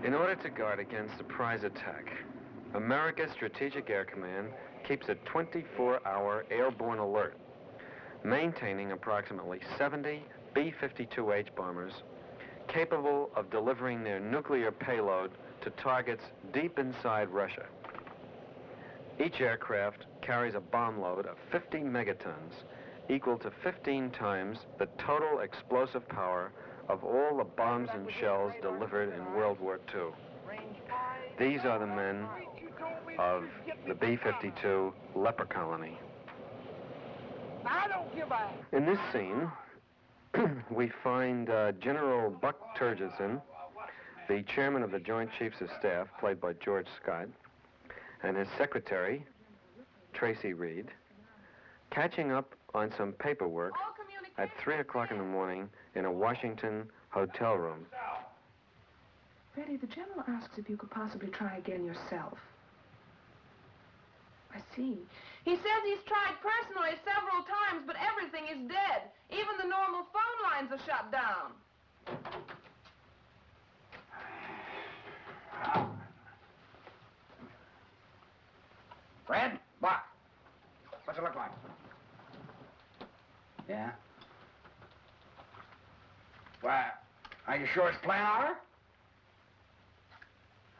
In order to guard against surprise attack, America's Strategic Air Command keeps a 24-hour airborne alert, maintaining approximately 70 B-52H bombers capable of delivering their nuclear payload to targets deep inside Russia. Each aircraft carries a bomb load of 50 megatons, equal to 15 times the total explosive power of all the bombs and shells delivered in World War II. These are the men of the B-52 Leper Colony. In this scene, we find General Buck Turgidson, the chairman of the Joint Chiefs of Staff, played by George Scott, and his secretary, Tracy Reed, catching up on some paperwork at 3 o'clock in the morning in a Washington hotel room. Freddie, the general asks if you could possibly try again yourself. I see. He says he's tried personally several times, but everything is dead. Even the normal phone lines are shut down. Fred? Buck? What's it look like? Yeah? Well, are you sure it's plan hour?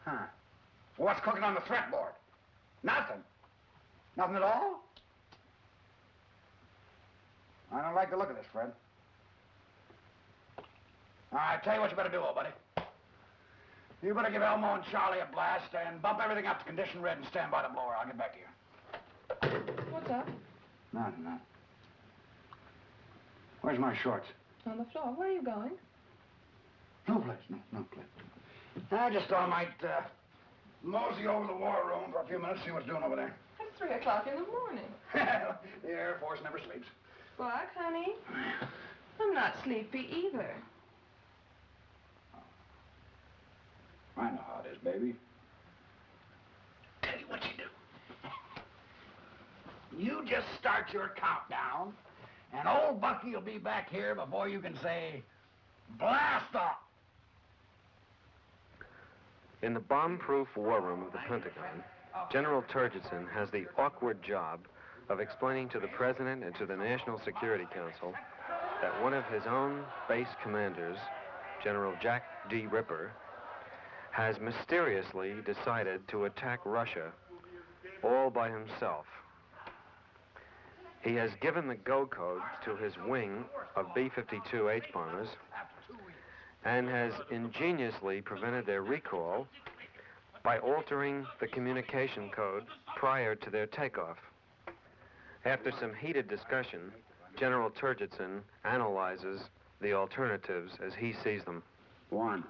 Huh. Well, what's cooking on the threat board? Nothing. Nothing at all? I don't like the look of this, Fred. All right, tell you what you better do, old buddy. You better give Elmo and Charlie a blast and bump everything up to condition red and stand by the blower. I'll get back to you. What's up? Nothing. Where's my shorts? On the floor. Where are you going? No place. No place. I just thought I might mosey over the war room for a few minutes, see what's doing over there. It's 3 o'clock in the morning. The Air Force never sleeps. Buck, honey, I'm not sleepy either. I know how it is, baby. Tell you what you do. You just start your countdown, and old Bucky will be back here before you can say, blast off. In the bomb-proof war room of the Pentagon, General Turgidson has the awkward job of explaining to the President and to the National Security Council that one of his own base commanders, General Jack D. Ripper, has mysteriously decided to attack Russia all by himself. He has given the go code to his wing of B-52H bombers and has ingeniously prevented their recall by altering the communication code prior to their takeoff. After some heated discussion, General Turgidson analyzes the alternatives as he sees them. 1.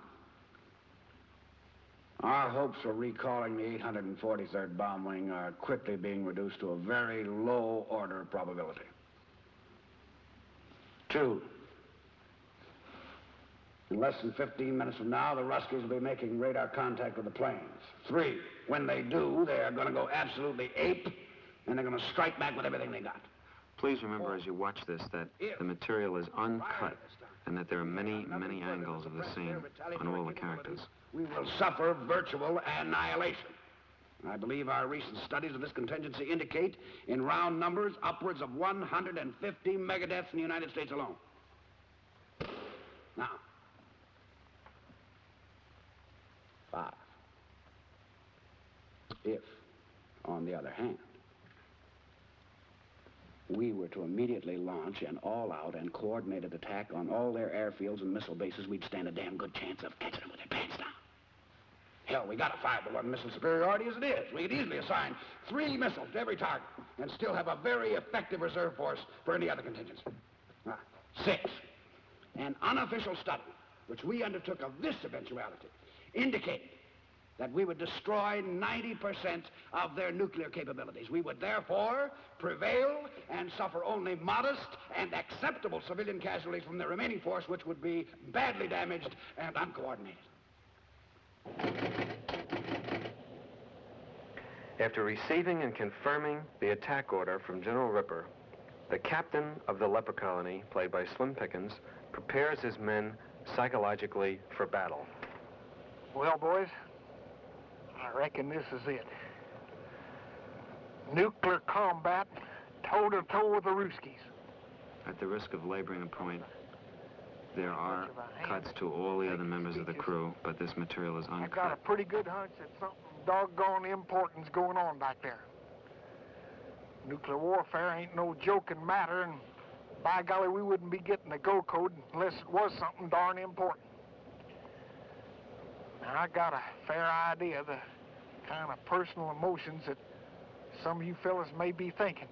Our hopes for recalling the 843rd Bomb Wing are quickly being reduced to a very low order of probability. 2. In less than 15 minutes from now, the Ruskies will be making radar contact with the planes. 3. When they do, they are going to go absolutely ape, and they're going to strike back with everything they got. Please remember as you watch this that the material is uncut and that there are many, many angles of the scene on all the characters. We will suffer virtual annihilation. I believe our recent studies of this contingency indicate, in round numbers, upwards of 150 megadeaths in the United States alone. Now, 5. If, on the other hand, we were to immediately launch an all-out and coordinated attack on all their airfields and missile bases, we'd stand a damn good chance of catching them with their pants down. Hell, we got a 5-to-1 missile superiority as it is. We could easily assign 3 missiles to every target and still have a very effective reserve force for any other contingency. 6. An unofficial study, which we undertook of this eventuality, indicated that we would destroy 90% of their nuclear capabilities. We would therefore prevail and suffer only modest and acceptable civilian casualties from the remaining force, which would be badly damaged and uncoordinated. After receiving and confirming the attack order from General Ripper, the captain of the Leper Colony, played by Slim Pickens, prepares his men psychologically for battle. Well, boys, I reckon this is it. Nuclear combat, toe-to-toe with the Ruskies. At the risk of laboring a point, there are cuts to all the other members of the crew, but this material is I got a uncut. pretty good hunch that something doggone important's going on back there. Nuclear warfare ain't no joking matter, and by golly, we wouldn't be getting the go code unless it was something darn important. Now, I got a fair idea of the kind of personal emotions that some of you fellas may be thinking.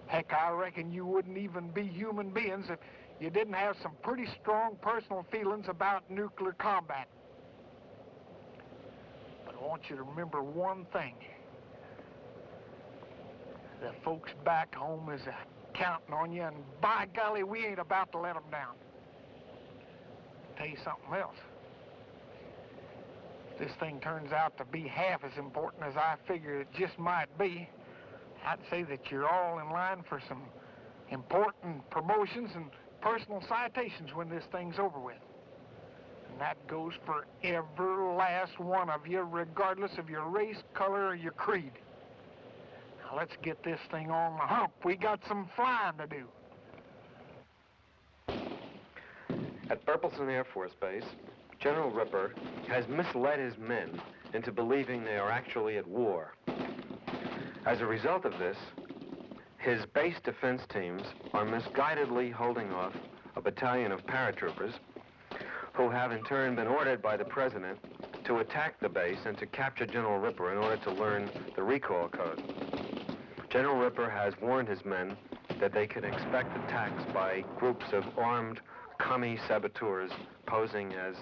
Heck, I reckon you wouldn't even be human beings if you didn't have some pretty strong personal feelings about nuclear combat. But I want you to remember one thing. The folks back home is counting on you, and by golly, we ain't about to let them down. I'll tell you something else. If this thing turns out to be half as important as I figure it just might be, I'd say that you're all in line for some important promotions and personal citations when this thing's over with. And that goes for every last one of you, regardless of your race, color, or your creed. Now let's get this thing on the hump. We got some flying to do. At Burleson Air Force Base, General Ripper has misled his men into believing they are actually at war. As a result of this, his base defense teams are misguidedly holding off a battalion of paratroopers who have in turn been ordered by the president to attack the base and to capture General Ripper in order to learn the recall code. General Ripper has warned his men that they can expect attacks by groups of armed commie saboteurs posing as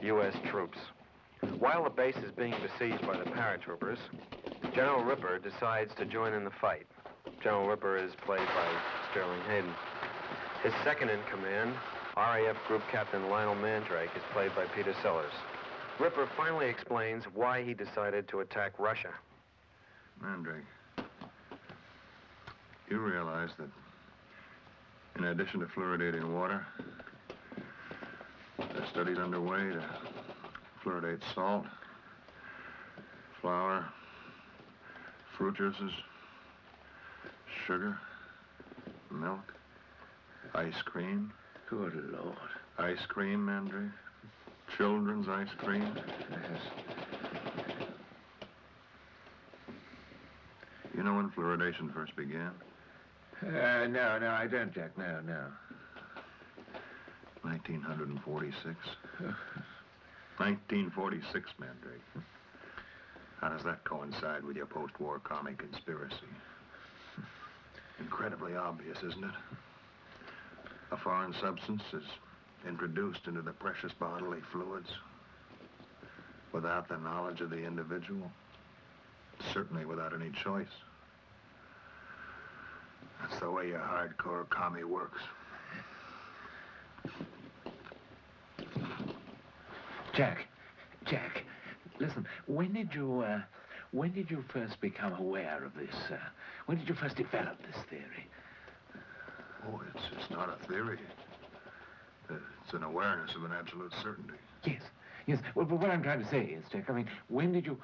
U.S. troops. While the base is being besieged by the paratroopers, General Ripper decides to join in the fight. General Ripper is played by Sterling Hayden. His second in command, RAF Group Captain Lionel Mandrake, is played by Peter Sellers. Ripper finally explains why he decided to attack Russia. Mandrake, you realize that in addition to fluoridating water, there are studies underway to fluoridate salt, flour, fruit juices, sugar, milk, ice cream. Good Lord. Ice cream, Mandrake. Children's ice cream. Yes. You know when fluoridation first began? No, I don't, Jack. No. 1946. 1946, Mandrake. How does that coincide with your post-war commie conspiracy? Incredibly obvious, isn't it? A foreign substance is introduced into the precious bodily fluids without the knowledge of the individual, certainly without any choice. That's the way a hardcore commie works. Jack, listen, when did you first become aware of this? When did you first develop this theory? Oh, it's not a theory. It's an awareness of an absolute certainty. Yes. Well, but what I'm trying to say is, Jack, I mean, when did you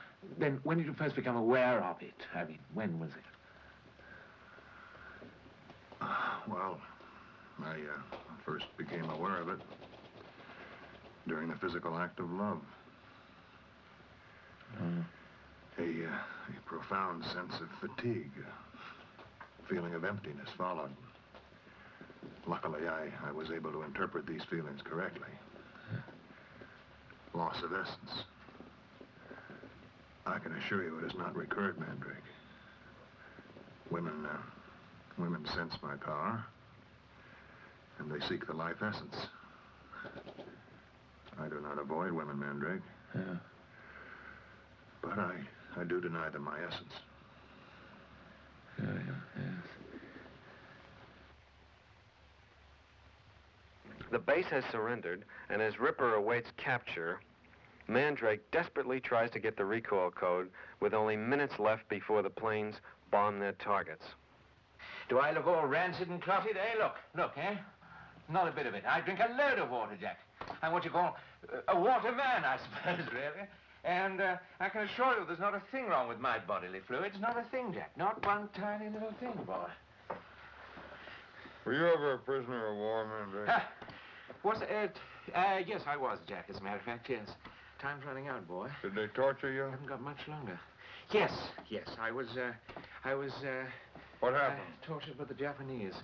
first become aware of it? I mean, when was it? Well, I first became aware of it during the physical act of love. A profound sense of fatigue, a feeling of emptiness followed. Luckily, I was able to interpret these feelings correctly. Loss of essence. I can assure you it has not recurred, Mandrake. Women sense my power, and they seek the life essence. I do not avoid women, Mandrake. Yeah. But I do deny them my essence. Yes. The base has surrendered, and as Ripper awaits capture, Mandrake desperately tries to get the recall code with only minutes left before the planes bomb their targets. Do I look all rancid and clotted, eh? Look, eh? Not a bit of it. I drink a load of water, Jack. I'm what you call a waterman, I suppose, really. And I can assure you there's not a thing wrong with my bodily fluids. Not a thing, Jack. Not one tiny little thing, boy. Were you ever a prisoner of war, Mandrake? Yes, I was, Jack, as a matter of fact, yes. Time's running out, boy. Did they torture you? I haven't got much longer. Yes, I was, What happened? tortured by the Japanese.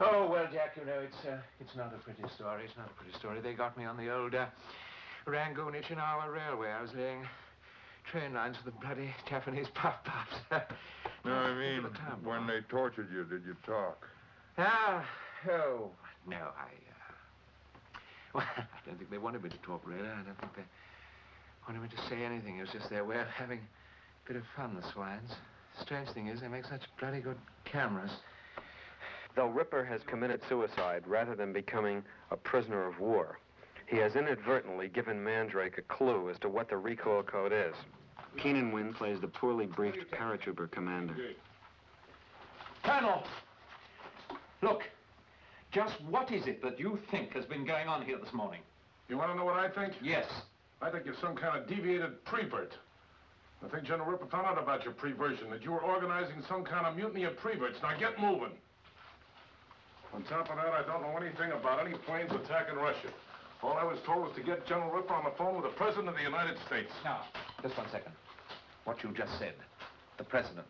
Oh, well, Jack, you know, it's not a pretty story. It's not a pretty story. They got me on the old, Rangoon-Ishinawa Railway. I was laying train lines for the bloody Japanese puff-puffs. No, I mean, when they tortured you, did you talk? Oh, no, well, I don't think they wanted me to talk, really. I don't think they wanted me to say anything. It was just their way of having a bit of fun, the swines. Strange thing is, they make such bloody good cameras. Though Ripper has committed suicide rather than becoming a prisoner of war, he has inadvertently given Mandrake a clue as to what the recoil code is. Keenan Wynn plays the poorly briefed paratrooper commander. Colonel! Look, just what is it that you think has been going on here this morning? You want to know what I think? Yes. I think you're some kind of deviated prevert. I think General Ripper found out about your preversion, that you were organizing some kind of mutiny of preverts. Now get moving. On top of that, I don't know anything about any planes attacking Russia. All I was told was to get General Ripper on the phone with the President of the United States. Now, just 1 second. What you just said, the President.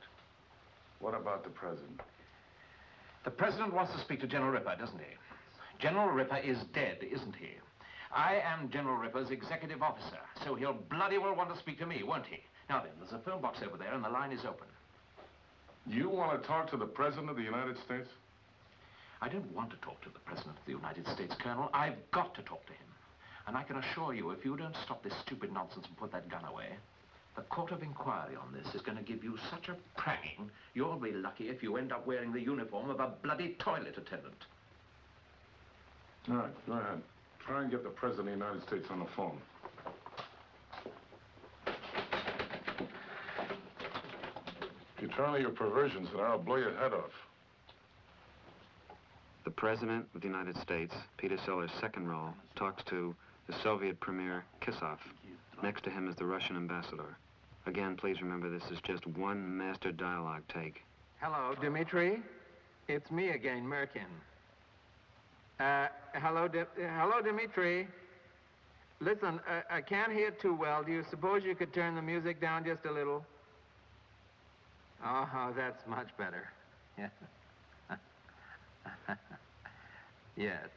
What about the President? The President wants to speak to General Ripper, doesn't he? General Ripper is dead, isn't he? I am General Ripper's executive officer, so he'll bloody well want to speak to me, won't he? Now then, there's a phone box over there and the line is open. You want to talk to the President of the United States? I don't want to talk to the President of the United States, Colonel. I've got to talk to him. And I can assure you, if you don't stop this stupid nonsense and put that gun away, the court of inquiry on this is going to give you such a pranging, you'll be lucky if you end up wearing the uniform of a bloody toilet attendant. All right, go ahead. Try and get the President of the United States on the phone. If you try any of your perversions, then I'll blow your head off. The President of the United States, Peter Sellers' second role, talks to the Soviet Premier Kisov. Next to him is the Russian ambassador. Again, please remember this is just one master dialogue take. Hello, Dmitri. It's me again, Merkin. Hello, Dmitri. Listen, I can't hear too well. Do you suppose you could turn the music down just a little? Oh, that's much better. Yeah. Yes.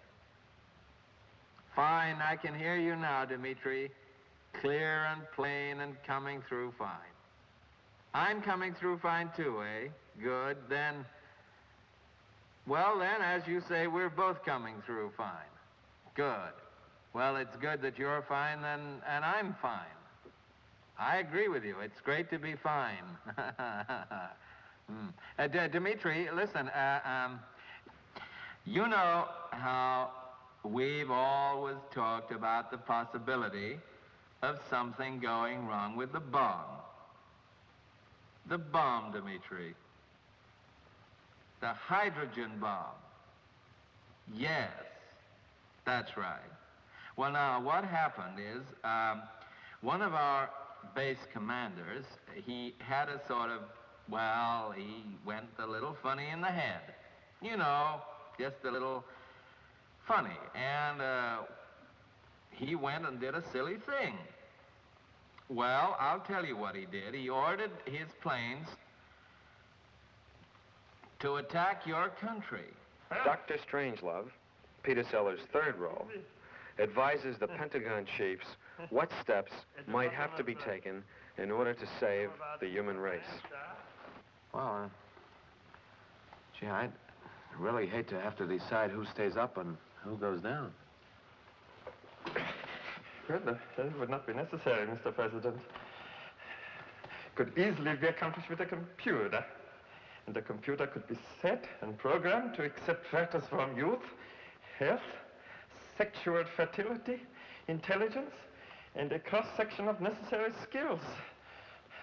Fine, I can hear you now, Dmitri. Clear and plain and coming through fine. I'm coming through fine too, eh? Good, then. Well, then, as you say, we're both coming through fine. Good. Well, it's good that you're fine, then, and I'm fine. I agree with you. It's great to be fine. Dmitri, listen, you know how we've always talked about the possibility of something going wrong with the bomb. The bomb, Dmitri. The hydrogen bomb. Yes, that's right. Well, now, what happened is, one of our base commanders, he had a sort of, well, he went a little funny in the head. You know, just a little funny. And he went and did a silly thing. Well, I'll tell you what he did. He ordered his planes to attack your country. Dr. Strangelove, Peter Sellers' third role, advises the Pentagon chiefs what steps might have to be taken in order to save the human race. Well, gee, I'd really hate to have to decide who stays up and who goes down. Well, that would not be necessary, Mr. President. Could easily be accomplished with a computer. And the computer could be set and programmed to accept factors from youth, health, sexual fertility, intelligence, and a cross-section of necessary skills.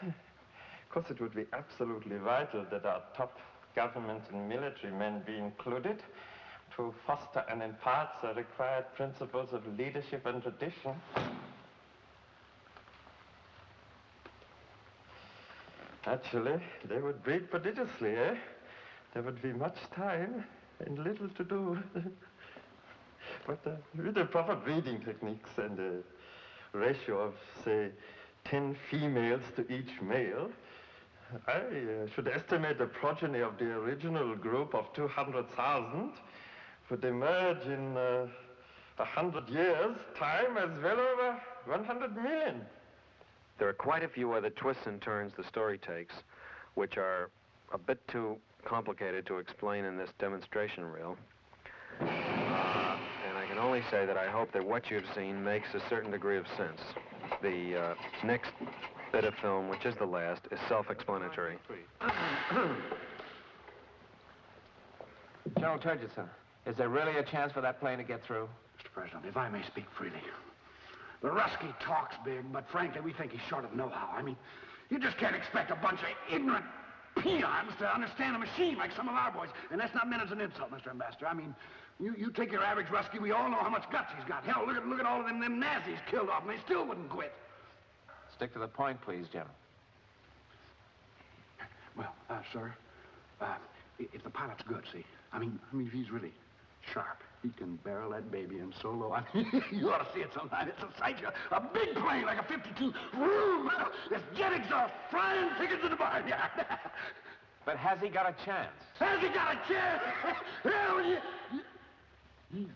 Of course, it would be absolutely vital that our top government and military men be included. to foster and impart the required principles of leadership and tradition. Actually, they would breed prodigiously, eh? There would be much time and little to do. But with the proper breeding techniques and a ratio of, say, 10 females to each male, I should estimate the progeny of the original group of 200,000 would emerge in 100 years' time as well over 100 million. There are quite a few other twists and turns the story takes, which are a bit too complicated to explain in this demonstration reel. And I can only say that I hope that what you've seen makes a certain degree of sense. The next bit of film, which is the last, is self-explanatory. General Turgidson, is there really a chance for that plane to get through? Mr. President, if I may speak freely, the Rusky talks big, but frankly, we think he's short of know-how. I mean, you just can't expect a bunch of ignorant peons to understand a machine like some of our boys. And that's not meant as an insult, Mr. Ambassador. I mean, you take your average Rusky, we all know how much guts he's got. Hell, look at all of them Nazis killed off, and they still wouldn't quit. Stick to the point, please, General. Well, sir, if the pilot's good, see, I mean, if he's really sharp, he can barrel that baby in so low. I mean, you ought to see it sometime. It's a sight. A big plane like a 52. Vroom! This jet exhaust flying tickets in the barnyard. But has he got a chance? Has he got a chance? Hell, he's